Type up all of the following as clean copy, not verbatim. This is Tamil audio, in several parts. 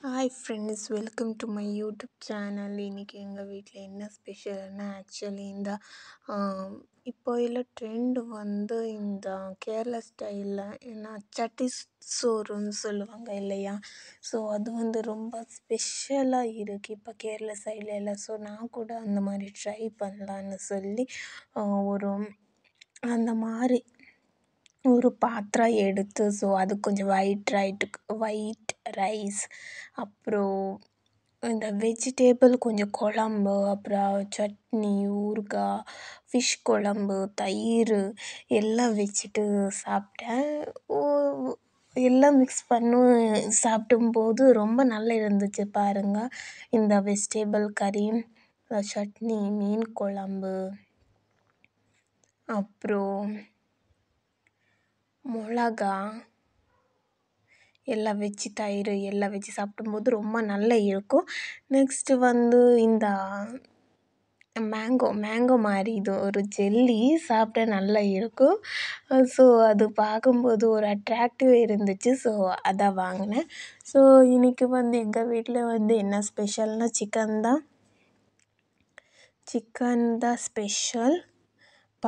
Hi friends, welcome to my YouTube channel. இன்றைக்கி எங்கள் வீட்டில் என்ன ஸ்பெஷல்னா, ஆக்சுவலி இந்த இப்போ உள்ள ட்ரெண்டு வந்து இந்த கேரளா ஸ்டைலில் என்ன சட்டி சோறுன்னு சொல்லுவாங்க இல்லையா? ஸோ அது வந்து ரொம்ப ஸ்பெஷலாக இருக்குது இப்போ கேரளா சைடில் எல்லாம். ஸோ நான் கூட அந்த மாதிரி ட்ரை பண்ணலான்னு சொல்லி ஒரு அந்த மாதிரி ஒரு பாத்திரம் எடுத்து, ஸோ அது கொஞ்சம் ஒயிட் ரைஸ், அப்புறம் இந்த வெஜிடேபிள் கொஞ்சம் குழம்பு, அப்புறம் சட்னி, ஊறுகாய், ஃபிஷ் குழம்பு, தயிர் எல்லாம் வச்சுட்டு சாப்பிட்டேன். எல்லாம் மிக்ஸ் பண்ணி சாப்பிடும்போது ரொம்ப நல்லா இருந்துச்சு பாருங்கள். இந்த வெஜிடேபிள் கறி, சட்னி, மீன் குழம்பு, அப்புறம் மிளகா எல்லாம் வச்சு, தயிர் எல்லாம் வச்சு சாப்பிடும்போது ரொம்ப நல்லா இருக்கும். நெக்ஸ்ட்டு வந்து இந்த மேங்கோ மாதிரி இது ஒரு ஜெல்லி சாப்பிட்டா நல்லா இருக்கும். ஸோ அது பார்க்கும்போது ஒரு அட்ராக்டிவ் இருந்துச்சு. ஸோ அதை வாங்கினேன். ஸோ இன்றைக்கி வந்து எங்கள் வீட்டில் வந்து என்ன ஸ்பெஷல்னால் சிக்கன் தான் ஸ்பெஷல்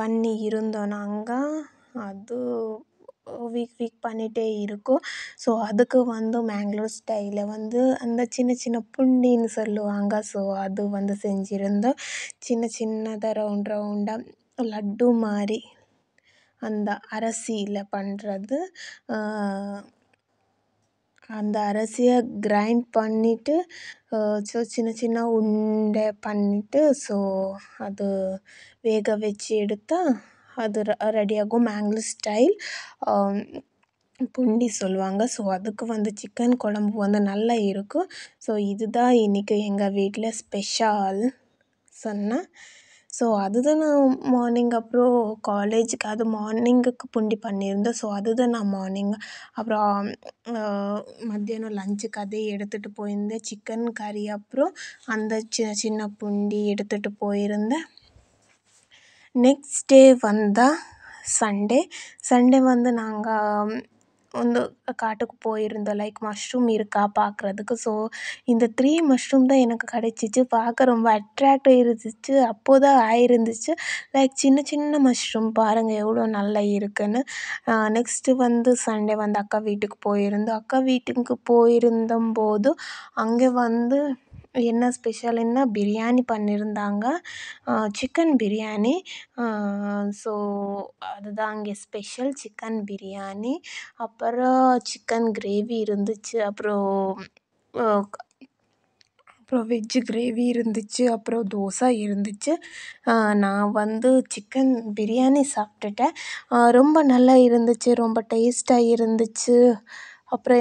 பண்ணி இருந்தோம் நாங்கள். அது வீக் பண்ணிகிட்டே இருக்கும். ஸோ அதுக்கு வந்து மேங்களூர் ஸ்டைலில் வந்து அந்த சின்ன சின்ன புண்டின்னு சொல்லுவாங்க. ஸோ அது வந்து செஞ்சுருந்தோம். சின்ன சின்னதாக ரவுண்டாக லட்டு மாதிரி அந்த அரிசியில் பண்ணுறது. அந்த அரிசியை கிரைண்ட் பண்ணிவிட்டு, ஸோ சின்ன சின்ன உருண்டை பண்ணிவிட்டு, ஸோ அது வேக வச்சு எடுத்தால் அது ரெடியாகும். மேங்களூர் ஸ்டைல் புண்டி சொல்லுவாங்க. ஸோ அதுக்கு வந்து சிக்கன் குழம்பு வந்து நல்லா இருக்கும். ஸோ இதுதான் இன்றைக்கி எங்கள் வீட்டில் ஸ்பெஷல் சொன்னேன். ஸோ அதுதான் நான் மார்னிங், அப்புறம் காலேஜுக்கு அது மார்னிங்குக்கு புண்டி பண்ணியிருந்தேன். ஸோ அதுதான் நான் மார்னிங், அப்புறம் மத்தியானம் லஞ்சுக்கு அதே எடுத்துகிட்டு போயிருந்தேன். சிக்கன் கறி, அப்புறம் அந்த சின்ன சின்ன புண்டி எடுத்துகிட்டு போயிருந்தேன். நெக்ஸ்ட் டே வந்தால் சண்டே வந்து நாங்கள் வந்து காட்டுக்கு போயிருந்தோம். லைக் மஷ்ரூம் இருக்கா பார்க்குறதுக்கு. ஸோ இந்த 3 மஷ்ரூம் தான் எனக்கு கிடச்சிச்சு. பார்க்க ரொம்ப அட்ராக்டிவ் இருந்துச்சு. அப்போது தான் ஆயிருந்துச்சு. லைக் சின்ன சின்ன மஷ்ரூம் பாருங்கள் எவ்வளோ நல்லா இருக்குன்னு. நெக்ஸ்ட்டு வந்து சண்டே வந்து அக்கா வீட்டுக்கு போயிருந்தோம். அக்கா வீட்டுக்கு போயிருந்தம்போது அங்கே வந்து என்ன ஸ்பெஷல்னா பிரியாணி பண்ணியிருந்தாங்க, சிக்கன் பிரியாணி. ஸோ அதுதான் அங்கே ஸ்பெஷல், சிக்கன் பிரியாணி. அப்புறம் சிக்கன் கிரேவி இருந்துச்சு, அப்புறம் வெஜ்ஜு கிரேவி இருந்துச்சு, அப்புறம் தோசை இருந்துச்சு. நான் வந்து சிக்கன் பிரியாணி சாப்பிட்டுட்டேன். ரொம்ப நல்லா இருந்துச்சு, ரொம்ப டேஸ்ட்டாக இருந்துச்சு. அப்புறம்